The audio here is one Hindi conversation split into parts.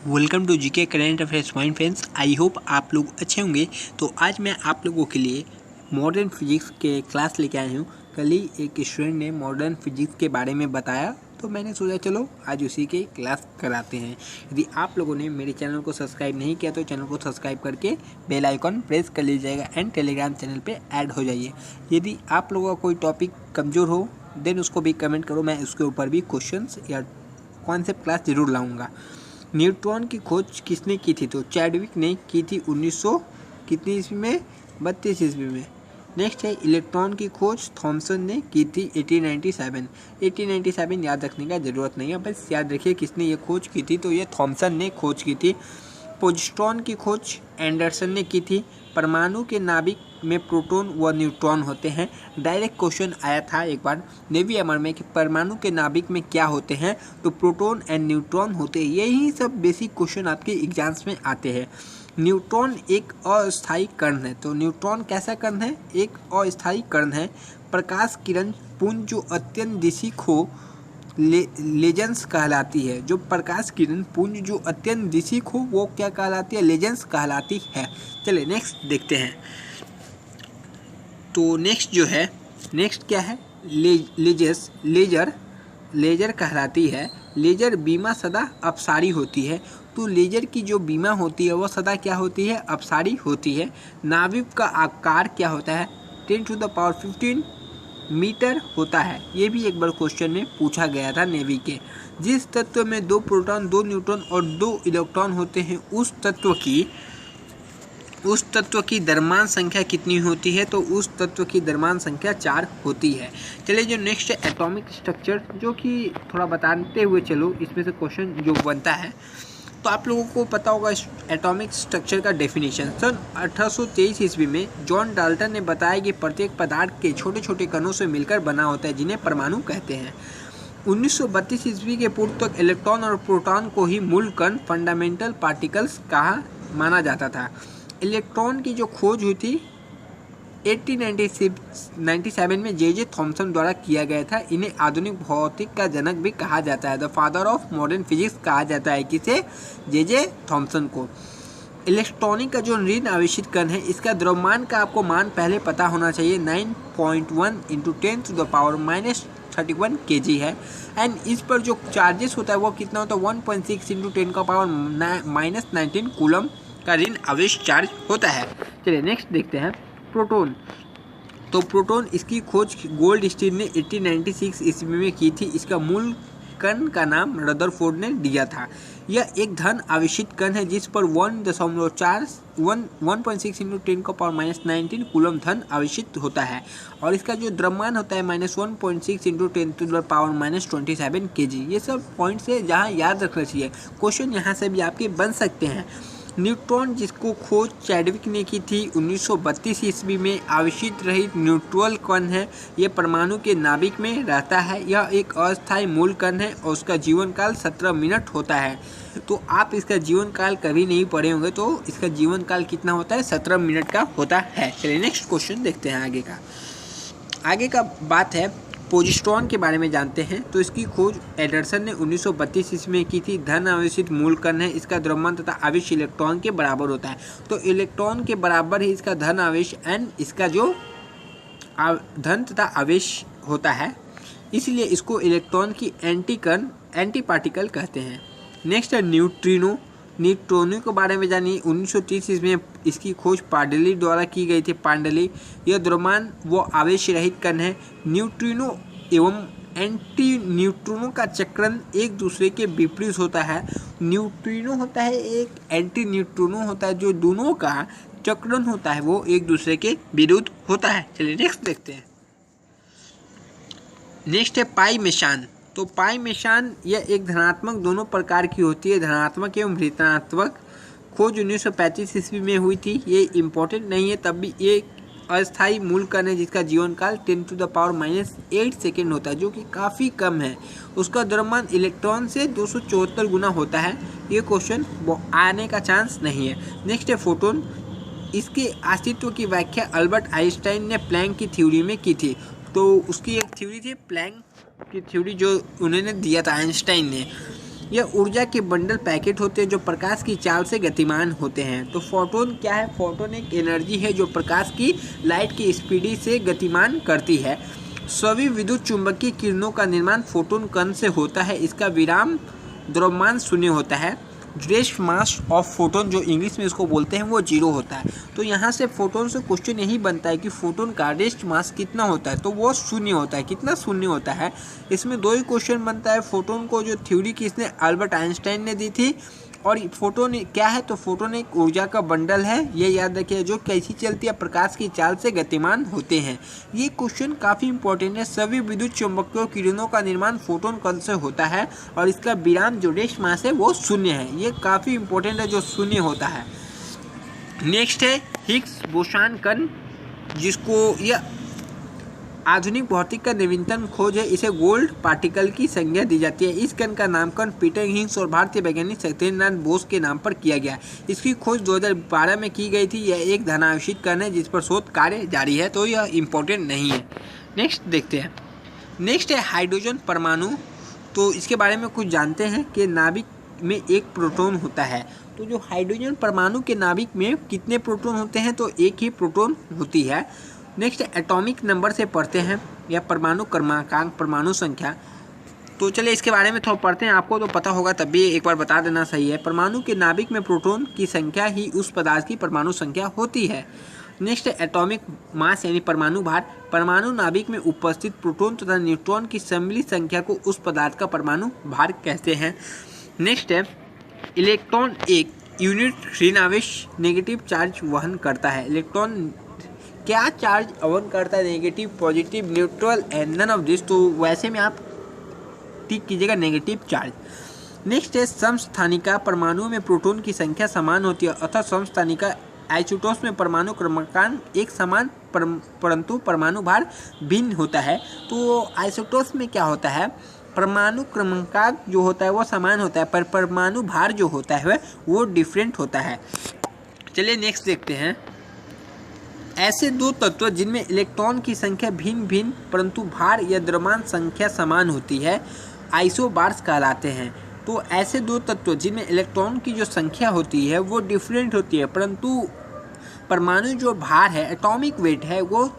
Welcome to GK current affairs fine friends. I hope आप लोग अच्छे होंगे। तो आज मैं आप लोगों के लिए मॉडर्न फिजिक्स के क्लास लेके आया हूँ। कल ही एक स्टूडेंट ने मॉडर्न फिजिक्स के बारे में बताया, तो मैंने सोचा चलो आज उसी के क्लास कराते हैं। यदि आप लोगों ने मेरे चैनल को सब्सक्राइब नहीं किया तो चैनल को सब्सक्राइब करके बेल आइकॉन प्रेस कर लीजिएगा एंड टेलीग्राम चैनल पे ऐड हो जाइए। यदि आप लोगों का कोई टॉपिक कमज़ोर हो देन उसको भी कमेंट करो, मैं उसके ऊपर भी क्वेश्चंस या कॉन्सेप्ट क्लास ज़रूर लाऊँगा। न्यूट्रॉन की खोज किसने की थी? तो चैडविक ने की थी 1900 कितनी ईस्वी में? 32 ईस्वी में। नेक्स्ट है इलेक्ट्रॉन की खोज थॉमसन ने की थी 1897। 1897 याद रखने का ज़रूरत नहीं है, बस याद रखिए किसने ये खोज की थी, तो ये थॉमसन ने खोज की थी। पोजिट्रॉन की खोज एंडरसन ने की थी। परमाणु के नाभिक में प्रोटॉन व न्यूट्रॉन होते हैं। डायरेक्ट क्वेश्चन आया था एक बार नेवी एमर में कि परमाणु के नाभिक में क्या होते हैं, तो प्रोटॉन एंड न्यूट्रॉन होते हैं। यही सब बेसिक क्वेश्चन आपके एग्जाम्स में आते हैं। न्यूट्रॉन एक अस्थायी कण है। तो न्यूट्रॉन कैसा कण है? एक अस्थायी कण है। प्रकाश किरण पुंज जो अत्यंत दिशिक हो लेजेंस कहलाती है। जो प्रकाश किरण पुंज जो अत्यंत दिशिक हो वो क्या कहलाती है? लेजेंस कहलाती है। चलिए नेक्स्ट देखते हैं। तो नेक्स्ट क्या है? लेजर कहलाती है। लेजर बीमा सदा अपसारी होती है। तो लेजर की जो बीमा होती है वो सदा क्या होती है? अपसारी होती है। नाभिक का आकार क्या होता है? 10⁻15 मीटर होता है। ये भी एक बार क्वेश्चन में पूछा गया था नेवी के। जिस तत्व में 2 प्रोटॉन 2 न्यूट्रॉन और 2 इलेक्ट्रॉन होते हैं उस तत्व की द्रव्यमान संख्या कितनी होती है? तो उस तत्व की द्रव्यमान संख्या 4 होती है। चलिए जो नेक्स्ट है एटॉमिक स्ट्रक्चर, जो कि थोड़ा बताते हुए चलो इसमें से क्वेश्चन जो बनता है। तो आप लोगों को पता होगा एटॉमिक स्ट्रक्चर का डेफिनेशन। सन 1823 ईस्वी में जॉन डाल्टन ने बताया कि प्रत्येक पदार्थ के छोटे छोटे कणों से मिलकर बना होता है, जिन्हें परमाणु कहते हैं। 1932 ईस्वी के पूर्व तक इलेक्ट्रॉन और प्रोटॉन को ही मूल कण फंडामेंटल पार्टिकल्स कहा माना जाता था। इलेक्ट्रॉन की जो खोज हुई थी 1897 में जे थॉमसन द्वारा किया गया था। इन्हें आधुनिक भौतिक का जनक भी कहा जाता है। The father of modern physics कहा जाता है किसे? जे थॉमसन को। इलेक्ट्रॉनिक का जो ऋण आवेशित कण है, इसका द्रव्यमान का आपको मान पहले पता होना चाहिए। 9.1 × 10⁻³ kg है। एंड इस पर जो चार्जेस होता है वो कितना होता है? 1.6 × 10⁻⁻19 कूलम का ऋण आवेश चार्ज होता है। चलिए नेक्स्ट देखते हैं प्रोटॉन। तो प्रोटॉन इसकी खोज गोल्डस्टीन ने 1896 ईस्वी में की थी। इसका मूल कण का नाम रदरफोर्ड ने दिया था। यह एक धन आवेशित कण है जिस पर 1.6 × 10⁻19 कूलम धन आवेशित होता है और इसका जो द्रव्यमान होता है -1.6 × 10⁻27 kg। ये सब पॉइंट्स है जहाँ याद रखना चाहिए। क्वेश्चन यहाँ से भी आपके बन सकते हैं। न्यूट्रॉन जिसको खोज चैडविक ने की थी 1932 ईस्वी में, आवेशित रहित न्यूट्रल कण है। यह परमाणु के नाभिक में रहता है। यह एक अस्थायी मूल कण है और उसका जीवन काल 17 मिनट होता है। तो आप इसका जीवन काल कभी नहीं पढ़े होंगे, तो इसका जीवन काल कितना होता है? 17 मिनट का होता है। चलिए नेक्स्ट क्वेश्चन देखते हैं। आगे का बात है पोजिट्रॉन के बारे में जानते हैं। तो इसकी खोज एंडरसन ने 1932 ईस्वी में की थी। धन आवेशित मूल कण है। इसका द्रव्यमान तथा आवेश इलेक्ट्रॉन के बराबर होता है। तो इलेक्ट्रॉन के बराबर ही इसका धन आवेश एंड इसका जो धन तथा आवेश होता है, इसलिए इसको इलेक्ट्रॉन की एंटी पार्टिकल कहते हैं। नेक्स्ट है न्यूट्रिनो के बारे में जानिए। 1930 ईस्वी में इसकी खोज पांडली द्वारा की गई थी। पांडली यह द्रव्यमान व आवेश रहित कण है। न्यूट्रिनो एवं एंटी न्यूट्रिनो का चक्रण एक दूसरे के विपरीत होता है। न्यूट्रिनो होता है एक, एंटी न्यूट्रिनो होता है, जो दोनों का चक्रण होता है वो एक दूसरे के विरुद्ध होता है। चलिए नेक्स्ट देखते हैं। नेक्स्ट है पाई मेशान। तो पाई मेशान यह एक धनात्मक दोनों प्रकार की होती है, धनात्मक एवं ऋणात्मक। खोज 1935 ईस्वी में हुई थी। ये इम्पोर्टेंट नहीं है, तब भी एक अस्थायी मूल कण है जिसका जीवन काल 10⁻⁻8 सेकेंड होता है, जो कि काफ़ी कम है। उसका द्रव्यमान इलेक्ट्रॉन से 274 गुना होता है। ये क्वेश्चन आने का चांस नहीं है। नेक्स्ट है फोटोन। इसके अस्तित्व की व्याख्या अल्बर्ट आइंस्टाइन ने प्लैंक की थ्योरी में की थी। तो उसकी एक थ्योरी थी प्लैंक की थ्योरी, जो उन्होंने दिया था आइंस्टाइन ने। यह ऊर्जा के बंडल पैकेट होते हैं जो प्रकाश की चाल से गतिमान होते हैं। तो फोटोन क्या है? फोटोन एक एनर्जी है जो प्रकाश की लाइट की स्पीड से गतिमान करती है। सभी विद्युत चुंबकीय किरणों का निर्माण फोटोन कण से होता है। इसका विराम द्रव्यमान शून्य होता है। रेस्ट मास ऑफ फोटोन, जो इंग्लिश में इसको बोलते हैं, वो 0 होता है। तो यहाँ से फोटोन से क्वेश्चन यही बनता है कि फोटोन का रेस्ट मास कितना होता है, तो वो 0 होता है। कितना शून्य होता है? इसमें 2 ही क्वेश्चन बनता है। फोटोन को जो थ्योरी किसने? अल्बर्ट आइंस्टाइन ने दी थी। और फोटोन क्या है? तो फोटोन एक ऊर्जा का बंडल है, ये याद रखिए, जो कैसी चलती है? प्रकाश की चाल से गतिमान होते हैं। ये क्वेश्चन काफ़ी इंपॉर्टेंट है। सभी विद्युत चुंबकीय किरणों का निर्माण फोटोन कण से होता है और इसका विराम जो रेस्ट मास है वो 0 है। ये काफ़ी इंपॉर्टेंट है, जो 0 होता है। नेक्स्ट है हिग्स बोसॉन कण, जिसको यह आधुनिक भौतिक का नवीनतम खोज है। इसे गोल्ड पार्टिकल की संज्ञा दी जाती है। इस कण का नामकरण पीटर हिग्स और भारतीय वैज्ञानिक सत्येंद्रनाथ बोस के नाम पर किया गया। इसकी खोज 2012 में की गई थी। यह एक धनावेशित कण है जिस पर शोध कार्य जारी है, तो यह इम्पोर्टेंट नहीं है। नेक्स्ट देखते हैं। नेक्स्ट है हाइड्रोजन परमाणु। तो इसके बारे में कुछ जानते हैं कि नाभिक में एक प्रोटॉन होता है। तो जो हाइड्रोजन परमाणु के नाभिक में कितने प्रोटॉन होते हैं? तो एक ही प्रोटॉन होती है। नेक्स्ट एटॉमिक नंबर से पढ़ते हैं या परमाणु क्रमांक, परमाणु संख्या। तो चलिए इसके बारे में थोड़ा पढ़ते हैं। आपको तो पता होगा, तब भी एक बार बता देना सही है। परमाणु के नाभिक में प्रोटॉन की संख्या ही उस पदार्थ की परमाणु संख्या होती है। नेक्स्ट एटॉमिक मास यानी परमाणु भार। परमाणु नाभिक में उपस्थित प्रोटॉन तथा न्यूट्रॉन की सम्मिलित संख्या को उस पदार्थ का परमाणु भार कहते हैं। नेक्स्ट है इलेक्ट्रॉन एक यूनिट ऋणावेश नेगेटिव चार्ज वहन करता है। इलेक्ट्रॉन क्या चार्ज वहन करता है? Negative, positive, neutral and none of this. तो वैसे में आप टिक कीजिएगा नेगेटिव चार्ज। नेक्स्ट है समस्थानिका। परमाणु में प्रोटॉन की संख्या समान होती है, अतः समस्थानिका। आइसोटोप्स में परमाणु क्रमांक एक समान परंतु परमाणु भार भिन्न होता है। तो आइसोटोप्स में क्या होता है? परमाणु क्रमांक जो होता है वो समान होता है, पर परमाणु भार जो होता है वो डिफरेंट होता है। चलिए नेक्स्ट देखते हैं। ऐसे 2 तत्व जिनमें इलेक्ट्रॉन की संख्या भिन्न भिन्न परंतु भार या द्रव्यमान संख्या समान होती है, आइसोबार्स कहलाते हैं। तो ऐसे 2 तत्व जिनमें इलेक्ट्रॉन की जो संख्या होती है वो डिफरेंट होती है, परंतु परमाणु जो भार है, एटॉमिक वेट है, वो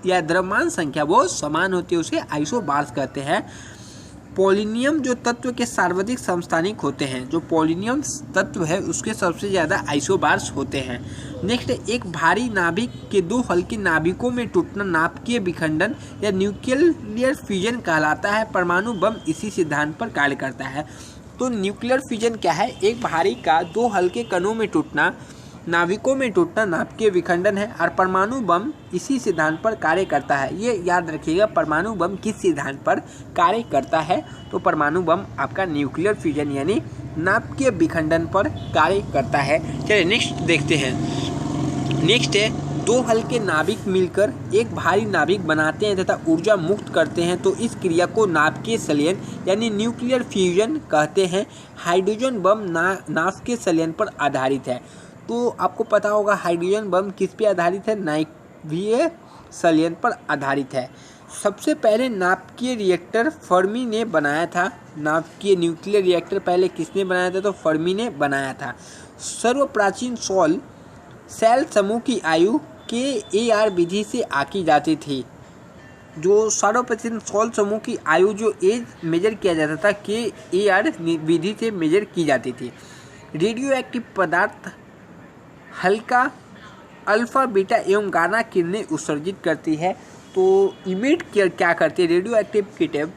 या द्रव्यमान संख्या वो समान होती है, उसे आइसोबार्स कहते हैं। पोलिनियम जो तत्व के सर्वाधिक समस्थानिक होते हैं, जो पोलिनियम तत्व है उसके सबसे ज़्यादा आइसोबार्स होते हैं। नेक्स्ट एक भारी नाभिक के 2 हल्के नाभिकों में टूटना नाभिकीय विखंडन या न्यूक्लियर फ्यूजन कहलाता है। परमाणु बम इसी सिद्धांत पर कार्य करता है। तो न्यूक्लियर फ्यूजन क्या है? एक भारी का 2 हल्के कणों में टूटना, नाभिकों में टूटना नाभिकीय विखंडन है और परमाणु बम इसी सिद्धांत पर कार्य करता है। ये याद रखिएगा, परमाणु बम किस सिद्धांत पर कार्य करता है? तो परमाणु बम आपका न्यूक्लियर फ्यूजन यानी नाभिकीय विखंडन पर कार्य करता है। चलिए नेक्स्ट देखते हैं। नेक्स्ट है 2 हल्के नाभिक मिलकर एक भारी नाभिक बनाते हैं तथा ऊर्जा मुक्त करते हैं, तो इस क्रिया को नाभिकीय संलयन यानी न्यूक्लियर फ्यूजन कहते हैं। हाइड्रोजन बम नाभिकीय संलयन पर आधारित है। तो आपको पता होगा हाइड्रोजन बम किस पे आधारित है? नाभिकीय संलयन पर आधारित है। सबसे पहले नाभिकीय रिएक्टर फर्मी ने बनाया था। नाभिकीय न्यूक्लियर रिएक्टर पहले किसने बनाया था? तो फर्मी ने बनाया था। सर्वप्राचीन सेल समूह की आयु KAR विधि से आंकी जाती थी। जो सर्वप्राचीन सेल समूह की आयु जो एज मेजर किया जाता था KAR विधि से मेजर की जाती थी। रेडियो एक्टिव पदार्थ हल्का अल्फा, बीटा एवं गामा किरणें उत्सर्जित करती है। तो इमिट क्या करती है? रेडियो एक्टिव किरण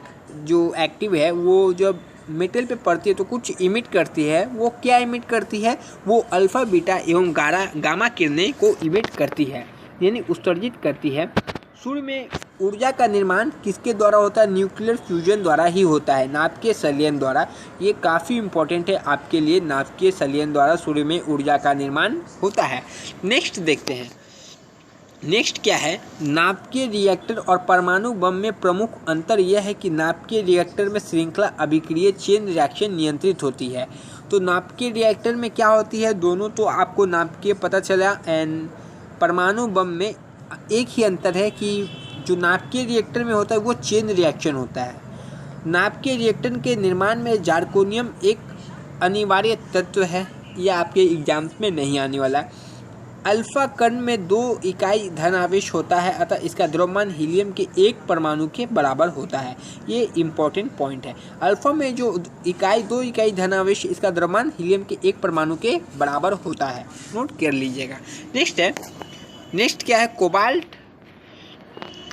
जो एक्टिव है वो जब मेटल पे पड़ती है तो कुछ इमिट करती है। वो क्या इमिट करती है? वो अल्फा, बीटा एवं गामा किरणें को इमिट करती है, यानी उत्सर्जित करती है। सूर्य में ऊर्जा का निर्माण किसके द्वारा होता है? न्यूक्लियर फ्यूजन द्वारा ही होता है, नाभिकीय संलयन द्वारा। ये काफ़ी इंपॉर्टेंट है आपके लिए, नाभिकीय संलयन द्वारा सूर्य में ऊर्जा का निर्माण होता है। नेक्स्ट देखते हैं। नेक्स्ट क्या है? नाभिकीय रिएक्टर और परमाणु बम में प्रमुख अंतर यह है कि नाभिकीय रिएक्टर में श्रृंखला अभिक्रिया चेन रिएक्शन नियंत्रित होती है। तो नाभिकीय रिएक्टर में क्या होती है? दोनों तो आपको नाभिकीय पता चला, एंड परमाणु बम में एक ही अंतर है कि जो नाभिकीय रिएक्टर में होता है वो चेन रिएक्शन होता है। नाभिकीय रिएक्टर के निर्माण में ज़िरकोनियम एक अनिवार्य तत्व है। यह आपके एग्जाम्स में नहीं आने वाला है। अल्फा कण में 2 इकाई धनावेश होता है, अतः इसका द्रव्यमान हीलियम के 1 परमाणु के बराबर होता है। ये इम्पोर्टेंट पॉइंट है। अल्फा में जो 2 इकाई धनावेश, इसका द्रव्यमान हीलियम के 1 परमाणु के बराबर होता है। नोट कर लीजिएगा। नेक्स्ट क्या है, कोबाल्ट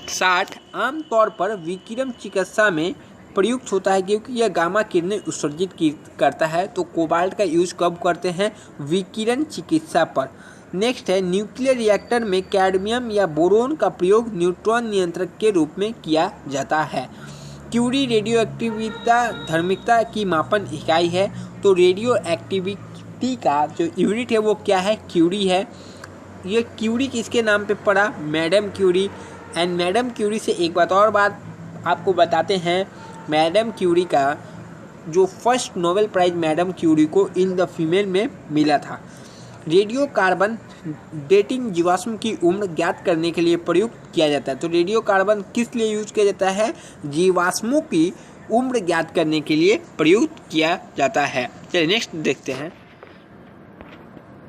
60 आमतौर पर विकिरण चिकित्सा में प्रयुक्त होता है क्योंकि यह गामा किरणें उत्सर्जित करता है। तो कोबाल्ट का यूज कब करते हैं, विकिरण चिकित्सा पर। नेक्स्ट है, न्यूक्लियर रिएक्टर में कैडमियम या बोरोन का प्रयोग न्यूट्रॉन नियंत्रक के रूप में किया जाता है। क्यूरी रेडियो एक्टिविता धार्मिकता की मापन इकाई है। तो रेडियो एक्टिविटी का जो यूनिट है वो क्या है, क्यूरी है। ये क्यूरी किसके नाम पे पड़ा, madam Curie. And madam Curie से एक बात और बात आपको बताते हैं, मैडम क्यूरी का जो first Nobel prize madam Curie को इन द फीमेल में मिला था। रेडियो कार्बन डेटिंग जीवाश्म की उम्र ज्ञात करने के लिए प्रयुक्त किया जाता है। तो रेडियो कार्बन किस लिए यूज किया जाता है, जीवाश्मों की उम्र ज्ञात करने के लिए प्रयुक्त किया जाता है। चलिए नेक्स्ट देखते हैं।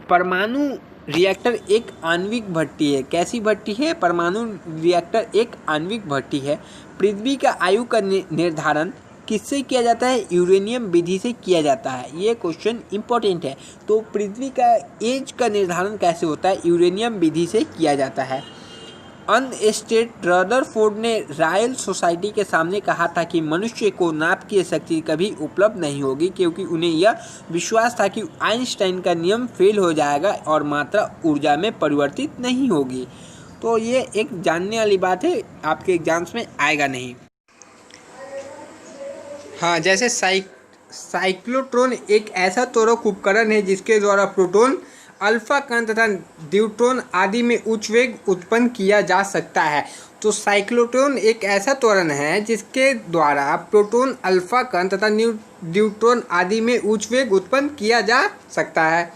परमाणु रिएक्टर एक आणविक भट्टी है। कैसी भट्टी है, परमाणु रिएक्टर एक आणविक भट्टी है। पृथ्वी का आयु का निर्धारण किससे किया जाता है, यूरेनियम विधि से किया जाता है। ये क्वेश्चन इंपॉर्टेंट है। तो पृथ्वी का एज का निर्धारण कैसे होता है, यूरेनियम विधि से किया जाता है। अनस्टेड रदरफोर्ड ने रॉयल सोसाइटी के सामने कहा था कि मनुष्य को नाभिकीय शक्ति कभी उपलब्ध नहीं होगी क्योंकि उन्हें यह विश्वास था कि आइंस्टाइन का नियम फेल हो जाएगा और मात्रा ऊर्जा में परिवर्तित नहीं होगी। तो ये एक जानने वाली बात है, आपके एग्जाम्स में आएगा नहीं। हाँ, जैसे साइक्लोट्रॉन एक ऐसा त्वरक उपकरण है जिसके द्वारा प्रोटॉन, अल्फा कण तथा न्यूट्रॉन आदि में उच्च वेग उत्पन्न किया जा सकता है। तो साइक्लोट्रॉन एक ऐसा त्वरण है जिसके द्वारा प्रोटॉन, अल्फा कण तथा न्यूट्रॉन आदि में उच्च वेग उत्पन्न किया जा सकता है।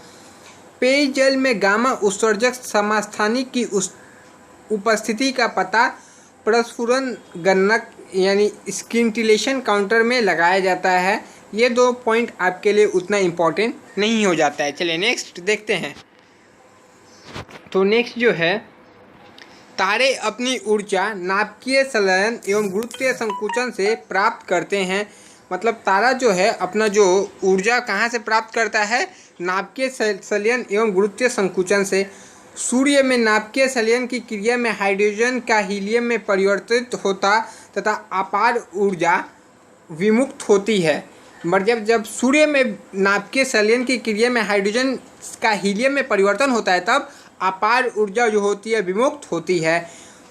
पेयजल में गामा उत्सर्जक समस्थानिक की उपस्थिति का पता प्रस्फुरण गणक यानी स्किंटिलेशन काउंटर में लगाया जाता है। ये 2 पॉइंट आपके लिए उतना इम्पोर्टेंट नहीं हो जाता है। चलिए नेक्स्ट देखते हैं। तो नेक्स्ट जो है, तारे अपनी ऊर्जा नाभिकीय संलयन एवं गुरुत्वीय संकुचन से प्राप्त करते हैं। मतलब तारा जो है अपना जो ऊर्जा कहाँ से प्राप्त करता है, नाभिकीय संलयन एवं गुरुत्वीय संकुचन से। सूर्य में नाभिकीय संलयन की क्रिया में हाइड्रोजन का हीलियम में परिवर्तित होता तथा अपार ऊर्जा विमुक्त होती है। मतलब जब सूर्य में नाभिकीय संलयन की क्रिया में हाइड्रोजन का हीलियम में परिवर्तन होता है तब अपार ऊर्जा जो होती है विमुक्त होती है।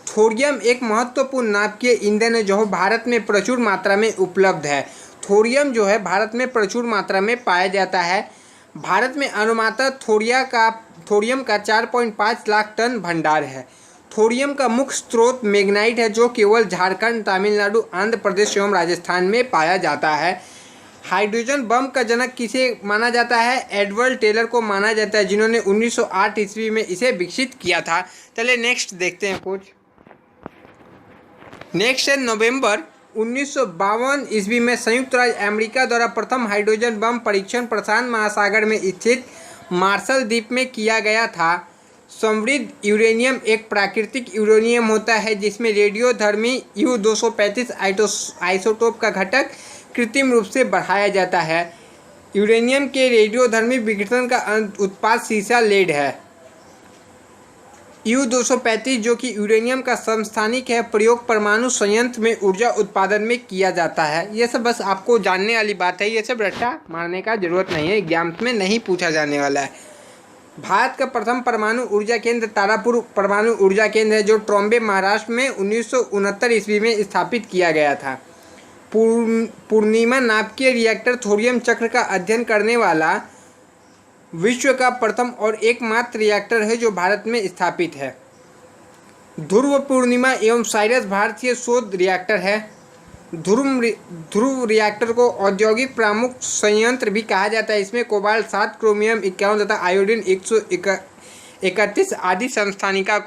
थोरियम एक महत्वपूर्ण नाभिकीय ईंधन है जो भारत में प्रचुर मात्रा में उपलब्ध है। थोरियम जो है भारत में प्रचुर मात्रा में पाया जाता है। भारत में अनुमानतः थोरियम का 4.5 लाख टन भंडार है। थोरियम का मुख्य स्रोत मैग्नाइट है जो केवल झारखंड, तमिलनाडु, आंध्र प्रदेश एवं राजस्थान में पाया जाता है। हाइड्रोजन बम का जनक किसे माना जाता है, एडवर्ड टेलर को माना जाता है जिन्होंने 1908 ईस्वी में इसे विकसित किया था। चलिए नेक्स्ट देखते हैं कुछ। नेक्स्ट है, नवंबर 1952 ईस्वी में संयुक्त राज्य अमेरिका द्वारा प्रथम हाइड्रोजन बम परीक्षण प्रशांत महासागर में स्थित मार्शल द्वीप में किया गया था। समृद्ध यूरेनियम एक प्राकृतिक यूरेनियम होता है जिसमें रेडियोधर्मी U-235 आइसोटोप का घटक कृत्रिम रूप से बढ़ाया जाता है। यूरेनियम के रेडियोधर्मी विघटन का उत्पाद सीसा लेड है। U-235 जो कि यूरेनियम का समस्थानिक है, प्रयोग परमाणु संयंत्र में ऊर्जा उत्पादन में किया जाता है। ये सब बस आपको जानने वाली बात है, ये सब रट्टा मारने का जरूरत नहीं है, एग्जाम में नहीं पूछा जाने वाला है। भारत का प्रथम परमाणु ऊर्जा केंद्र तारापुर परमाणु ऊर्जा केंद्र है जो ट्रॉम्बे महाराष्ट्र में 1969 ईस्वी में स्थापित किया गया था। पूर्णिमा नाभिकीय रिएक्टर थोरियम चक्र का अध्ययन करने वाला विश्व का प्रथम और एकमात्र रिएक्टर है जो भारत में स्थापित है। ध्रुव पूर्णिमा एवं साइरस भारतीय शोध रिएक्टर है। ध्रुव रिएक्टर को औद्योगिक प्रमुख संयंत्र भी कहा जाता है। इसमें कोबाल्ट 7, क्रोमियम 51 तथा आयोडीन 131 आदि समस्थानिका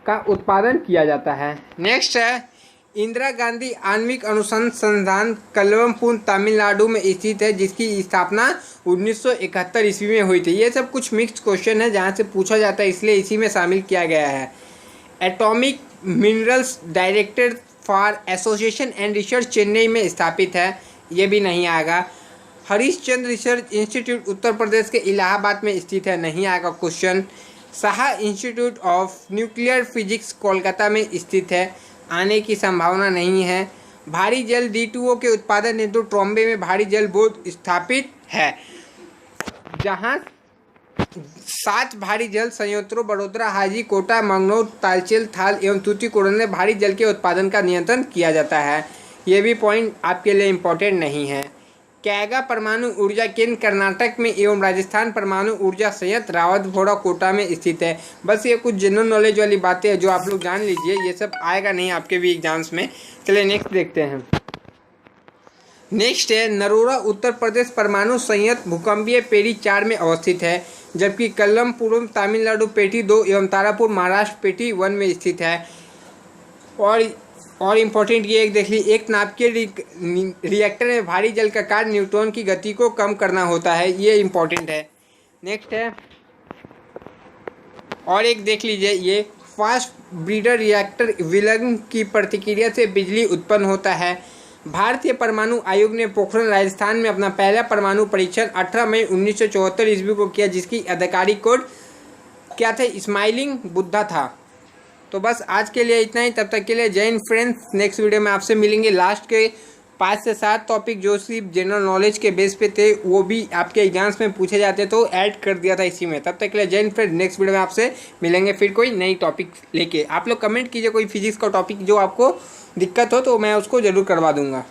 का उत्पादन किया जाता है। नेक्स्ट है, इंदिरा गांधी आणविक अनुसंधान संस्थान कलवमपुर तमिलनाडु में स्थित है, जिसकी स्थापना 1971 ईस्वी में हुई थी। ये सब कुछ मिक्स्ड क्वेश्चन है जहाँ से पूछा जाता है, इसलिए इसी में शामिल किया गया है। Atomic minerals director for association and research Chennai में स्थापित है, ये भी नहीं आएगा। हरिश्चंद्र रिसर्च इंस्टीट्यूट उत्तर प्रदेश के इलाहाबाद में स्थित है, नहीं आएगा question. Shah institute of nuclear physics Kolkata में स्थित है, आने की संभावना नहीं है। भारी जल D2O के उत्पादन हेतु ट्रॉम्बे में भारी जल बोर्ड स्थापित है, जहां 7 भारी जल संयंत्रों बड़ोदरा, हाजी, कोटा, मंगनौर, तालचेर, थाल एवं तूतीकोड़न में भारी जल के उत्पादन का नियंत्रण किया जाता है। ये भी पॉइंट आपके लिए इम्पोर्टेंट नहीं है। कैगा परमाणु ऊर्जा केंद्र कर्नाटक में एवं राजस्थान परमाणु ऊर्जा संयंत्र रावतभोरा कोटा में स्थित है। बस ये कुछ जनरल नॉलेज वाली बातें हैं जो आप लोग जान लीजिए, ये सब आएगा नहीं आपके भी एग्जाम्स में। चलिए नेक्स्ट देखते हैं। नेक्स्ट है नरोरा उत्तर प्रदेश परमाणु संयंत्र भूकंपीय पेटी 4 में अवस्थित है, जबकि कल्लमपुरम तमिलनाडु पेटी 2 एवं तारापुर महाराष्ट्र पेटी 1 में स्थित है। और इम्पोर्टेंट ये एक देख ली, एक नाभिकीय रिएक्टर में भारी जल का कार्य न्यूट्रॉन की गति को कम करना होता है, ये इम्पोर्टेंट है। नेक्स्ट है और एक देख लीजिए, ये फास्ट ब्रीडर रिएक्टर विलयन की प्रतिक्रिया से बिजली उत्पन्न होता है। भारतीय परमाणु आयोग ने पोखरण राजस्थान में अपना पहला परमाणु परीक्षण 18 मई 1974 ईस्वी को किया, जिसकी आधिकारिक कोड क्या था, स्माइलिंग बुद्धा था। तो बस आज के लिए इतना ही, तब तक के लिए जय हिंद फ्रेंड्स। नेक्स्ट वीडियो में आपसे मिलेंगे। लास्ट के 5 से 7 टॉपिक जो सिर्फ जनरल नॉलेज के बेस पे थे, वो भी आपके एग्जाम्स में पूछे जाते तो ऐड कर दिया था इसी में। तब तक के लिए जय हिंद फ्रेंड्स। नेक्स्ट वीडियो में आपसे मिलेंगे फिर कोई नई टॉपिक लेके। आप लोग कमेंट कीजिए कोई फिजिक्स का टॉपिक जो आपको दिक्कत हो तो मैं उसको ज़रूर करवा दूँगा।